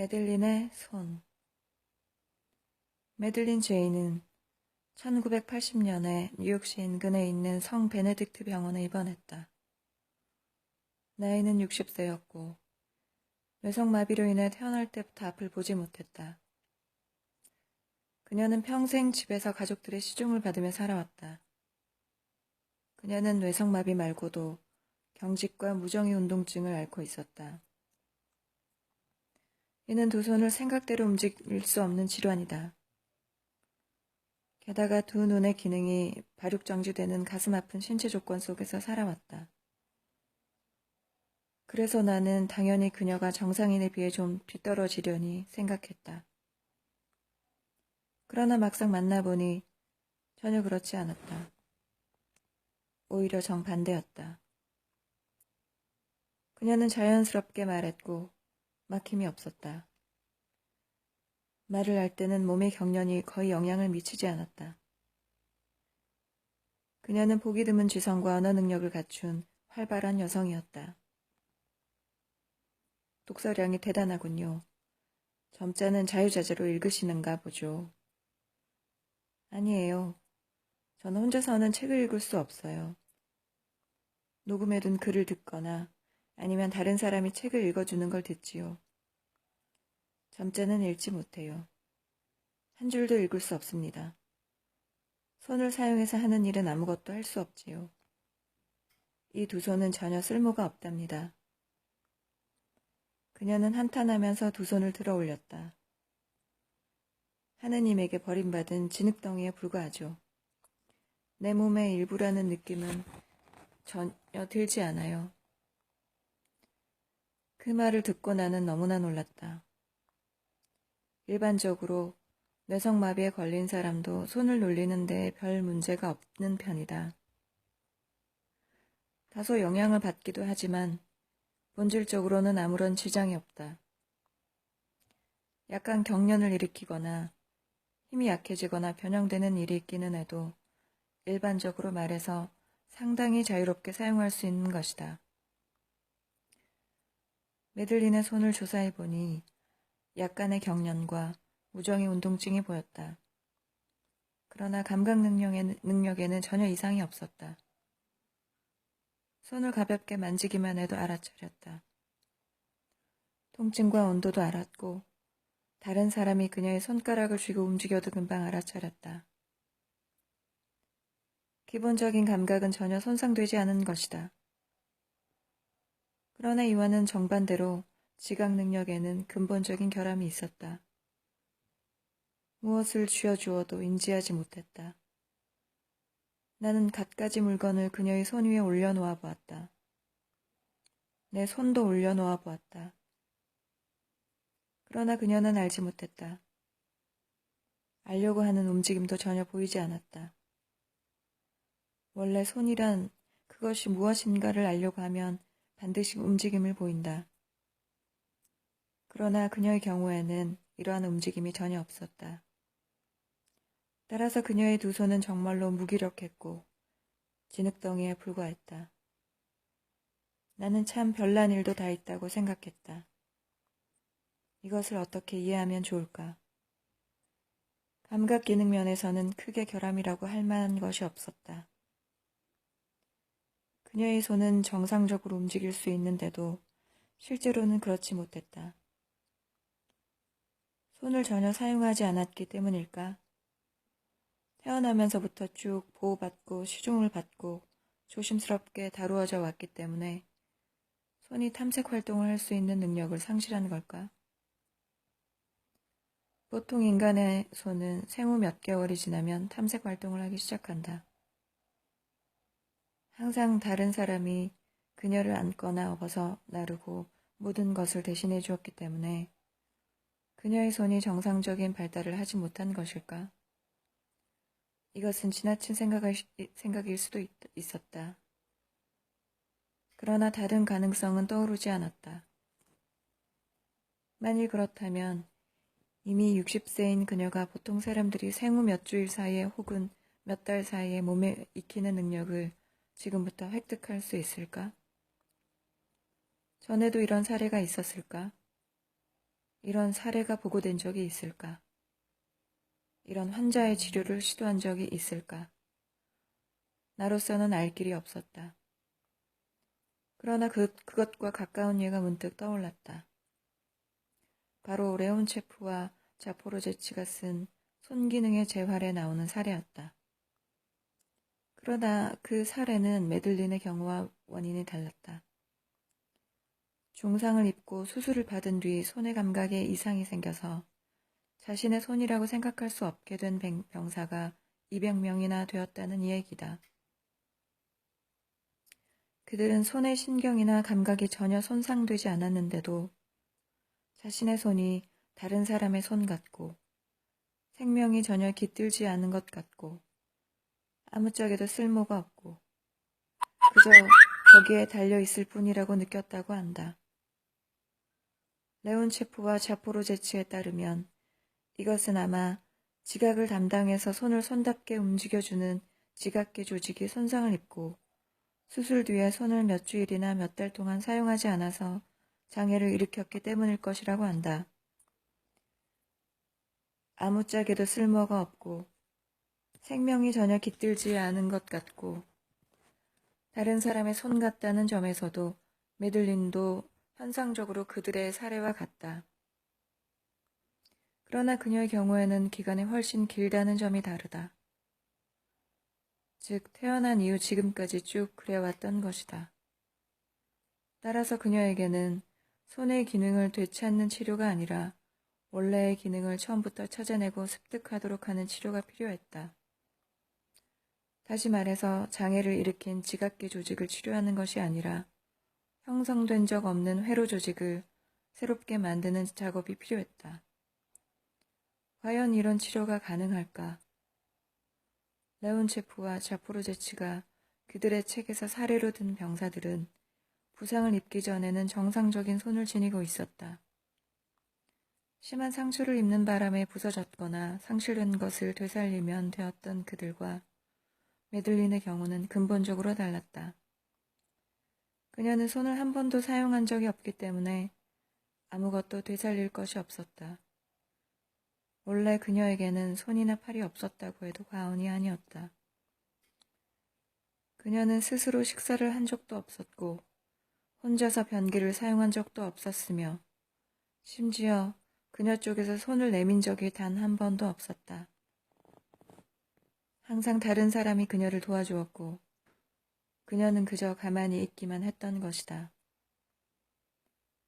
매들린의 손. 매들린 제이는 1980년에 뉴욕시 인근에 있는 성 베네딕트 병원에 입원했다. 나이는 60세였고 뇌성마비로 인해 태어날 때부터 앞을 보지 못했다. 그녀는 평생 집에서 가족들의 시중을 받으며 살아왔다. 그녀는 뇌성마비 말고도 경직과 무정의 운동증을 앓고 있었다. 이는 두 손을 생각대로 움직일 수 없는 질환이다. 게다가 두 눈의 기능이 발육정지되는 가슴 아픈 신체 조건 속에서 살아왔다. 그래서 나는 당연히 그녀가 정상인에 비해 좀 뒤떨어지려니 생각했다. 그러나 막상 만나보니 전혀 그렇지 않았다. 오히려 정반대였다. 그녀는 자연스럽게 말했고 막힘이 없었다. 말을 할 때는 몸의 경련이 거의 영향을 미치지 않았다. 그녀는 보기 드문 지성과 언어 능력을 갖춘 활발한 여성이었다. 독서량이 대단하군요. 점자는 자유자재로 읽으시는가 보죠. 아니에요. 저는 혼자서는 책을 읽을 수 없어요. 녹음해둔 글을 듣거나 아니면 다른 사람이 책을 읽어주는 걸 듣지요. 점자는 읽지 못해요. 한 줄도 읽을 수 없습니다. 손을 사용해서 하는 일은 아무것도 할 수 없지요. 이 두 손은 전혀 쓸모가 없답니다. 그녀는 한탄하면서 두 손을 들어 올렸다. 하느님에게 버림받은 진흙덩이에 불과하죠. 내 몸의 일부라는 느낌은 전혀 들지 않아요. 그 말을 듣고 나는 너무나 놀랐다. 일반적으로 뇌성마비에 걸린 사람도 손을 놀리는 데 별 문제가 없는 편이다. 다소 영향을 받기도 하지만 본질적으로는 아무런 지장이 없다. 약간 경련을 일으키거나 힘이 약해지거나 변형되는 일이 있기는 해도 일반적으로 말해서 상당히 자유롭게 사용할 수 있는 것이다. 매들린의 손을 조사해보니 약간의 경련과 무정의 운동증이 보였다. 그러나 감각 능력에는 전혀 이상이 없었다. 손을 가볍게 만지기만 해도 알아차렸다. 통증과 온도도 알았고 다른 사람이 그녀의 손가락을 쥐고 움직여도 금방 알아차렸다. 기본적인 감각은 전혀 손상되지 않은 것이다. 그러나 이와는 정반대로 지각 능력에는 근본적인 결함이 있었다. 무엇을 쥐어주어도 인지하지 못했다. 나는 갖가지 물건을 그녀의 손 위에 올려놓아 보았다. 내 손도 올려놓아 보았다. 그러나 그녀는 알지 못했다. 알려고 하는 움직임도 전혀 보이지 않았다. 원래 손이란 그것이 무엇인가를 알려고 하면 반드시 움직임을 보인다. 그러나 그녀의 경우에는 이러한 움직임이 전혀 없었다. 따라서 그녀의 두 손은 정말로 무기력했고 진흙덩이에 불과했다. 나는 참 별난 일도 다 있다고 생각했다. 이것을 어떻게 이해하면 좋을까? 감각 기능 면에서는 크게 결함이라고 할 만한 것이 없었다. 그녀의 손은 정상적으로 움직일 수 있는데도 실제로는 그렇지 못했다. 손을 전혀 사용하지 않았기 때문일까? 태어나면서부터 쭉 보호받고 시중을 받고 조심스럽게 다루어져 왔기 때문에 손이 탐색 활동을 할 수 있는 능력을 상실한 걸까? 보통 인간의 손은 생후 몇 개월이 지나면 탐색 활동을 하기 시작한다. 항상 다른 사람이 그녀를 안거나 업어서 나르고 모든 것을 대신해 주었기 때문에 그녀의 손이 정상적인 발달을 하지 못한 것일까? 이것은 지나친 생각일 수도 있었다. 그러나 다른 가능성은 떠오르지 않았다. 만일 그렇다면 이미 60세인 그녀가 보통 사람들이 생후 몇 주일 사이에 혹은 몇 달 사이에 몸에 익히는 능력을 지금부터 획득할 수 있을까? 전에도 이런 사례가 있었을까? 이런 사례가 보고된 적이 있을까? 이런 환자의 치료를 시도한 적이 있을까? 나로서는 알 길이 없었다. 그러나 그것과 가까운 예가 문득 떠올랐다. 바로 레온체프와 자포로제치가 쓴 손기능의 재활에 나오는 사례였다. 그러나 그 사례는 메들린의 경우와 원인이 달랐다. 중상을 입고 수술을 받은 뒤 손의 감각에 이상이 생겨서 자신의 손이라고 생각할 수 없게 된 병사가 200명이나 되었다는 이야기다. 그들은 손의 신경이나 감각이 전혀 손상되지 않았는데도 자신의 손이 다른 사람의 손 같고 생명이 전혀 깃들지 않은 것 같고 아무짝에도 쓸모가 없고 그저 거기에 달려있을 뿐이라고 느꼈다고 한다. 레온체프와 자포로제치에 따르면 이것은 아마 지각을 담당해서 손을 손답게 움직여주는 지각계 조직이 손상을 입고 수술 뒤에 손을 몇 주일이나 몇 달 동안 사용하지 않아서 장애를 일으켰기 때문일 것이라고 한다. 아무짝에도 쓸모가 없고 생명이 전혀 깃들지 않은 것 같고 다른 사람의 손 같다는 점에서도 메들린도 현상적으로 그들의 사례와 같다. 그러나 그녀의 경우에는 기간이 훨씬 길다는 점이 다르다. 즉 태어난 이후 지금까지 쭉 그래왔던 것이다. 따라서 그녀에게는 손의 기능을 되찾는 치료가 아니라 원래의 기능을 처음부터 찾아내고 습득하도록 하는 치료가 필요했다. 다시 말해서 장애를 일으킨 지각계 조직을 치료하는 것이 아니라 형성된 적 없는 회로 조직을 새롭게 만드는 작업이 필요했다. 과연 이런 치료가 가능할까? 레온체프와 자포로제치가 그들의 책에서 사례로 든 병사들은 부상을 입기 전에는 정상적인 손을 지니고 있었다. 심한 상처를 입는 바람에 부서졌거나 상실된 것을 되살리면 되었던 그들과 메들린의 경우는 근본적으로 달랐다. 그녀는 손을 한 번도 사용한 적이 없기 때문에 아무것도 되살릴 것이 없었다. 원래 그녀에게는 손이나 팔이 없었다고 해도 과언이 아니었다. 그녀는 스스로 식사를 한 적도 없었고 혼자서 변기를 사용한 적도 없었으며 심지어 그녀 쪽에서 손을 내민 적이 단 한 번도 없었다. 항상 다른 사람이 그녀를 도와주었고 그녀는 그저 가만히 있기만 했던 것이다.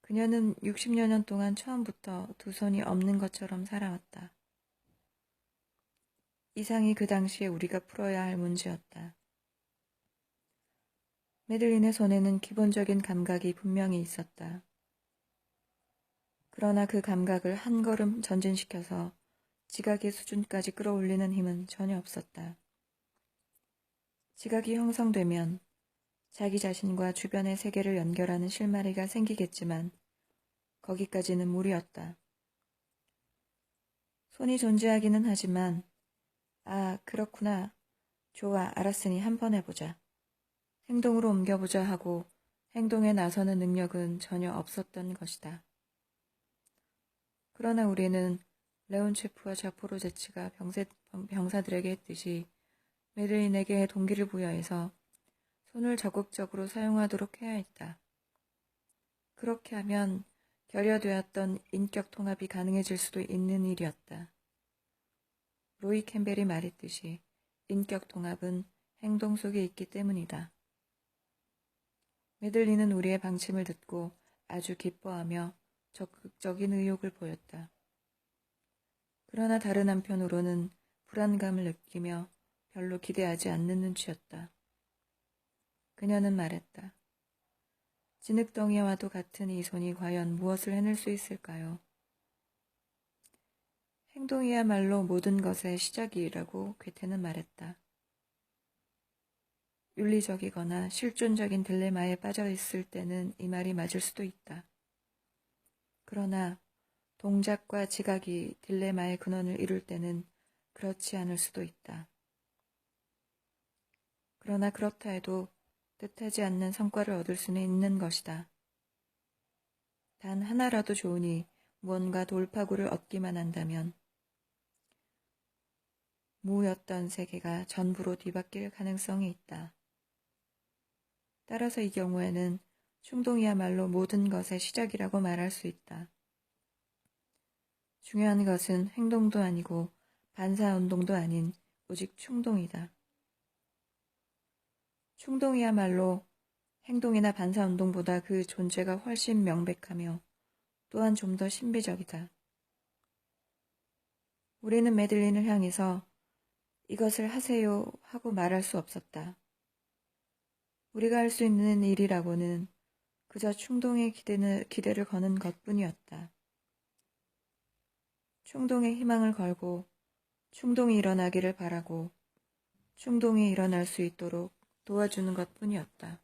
그녀는 60여 년 동안 처음부터 두 손이 없는 것처럼 살아왔다. 이상이 그 당시에 우리가 풀어야 할 문제였다. 메들린의 손에는 기본적인 감각이 분명히 있었다. 그러나 그 감각을 한 걸음 전진시켜서 지각의 수준까지 끌어올리는 힘은 전혀 없었다. 지각이 형성되면 자기 자신과 주변의 세계를 연결하는 실마리가 생기겠지만 거기까지는 무리였다. 손이 존재하기는 하지만 아, 그렇구나. 좋아, 알았으니 한번 해보자. 행동으로 옮겨보자 하고 행동에 나서는 능력은 전혀 없었던 것이다. 그러나 우리는 레온체프와 자포로제치가 병사들에게 했듯이 메들린에게 동기를 부여해서 손을 적극적으로 사용하도록 해야 했다. 그렇게 하면 결여되었던 인격 통합이 가능해질 수도 있는 일이었다. 로이 캠벨이 말했듯이 인격 통합은 행동 속에 있기 때문이다. 메들린은 우리의 방침을 듣고 아주 기뻐하며 적극적인 의욕을 보였다. 그러나 다른 한편으로는 불안감을 느끼며 별로 기대하지 않는 눈치였다. 그녀는 말했다. 진흙덩이와도 같은 이 손이 과연 무엇을 해낼 수 있을까요? 행동이야말로 모든 것의 시작이라고 괴테는 말했다. 윤리적이거나 실존적인 딜레마에 빠져 있을 때는 이 말이 맞을 수도 있다. 그러나 동작과 지각이 딜레마의 근원을 이룰 때는 그렇지 않을 수도 있다. 그러나 그렇다 해도 뜻하지 않는 성과를 얻을 수는 있는 것이다. 단 하나라도 좋으니 무언가 돌파구를 얻기만 한다면 무였던 세계가 전부로 뒤바뀔 가능성이 있다. 따라서 이 경우에는 충동이야말로 모든 것의 시작이라고 말할 수 있다. 중요한 것은 행동도 아니고 반사운동도 아닌 오직 충동이다. 충동이야말로 행동이나 반사운동보다 그 존재가 훨씬 명백하며 또한 좀 더 신비적이다. 우리는 매들린을 향해서 이것을 하세요 하고 말할 수 없었다. 우리가 할 수 있는 일이라고는 그저 충동에 기대를 거는 것뿐이었다. 충동에 희망을 걸고 충동이 일어나기를 바라고 충동이 일어날 수 있도록 도와주는 것뿐이었다.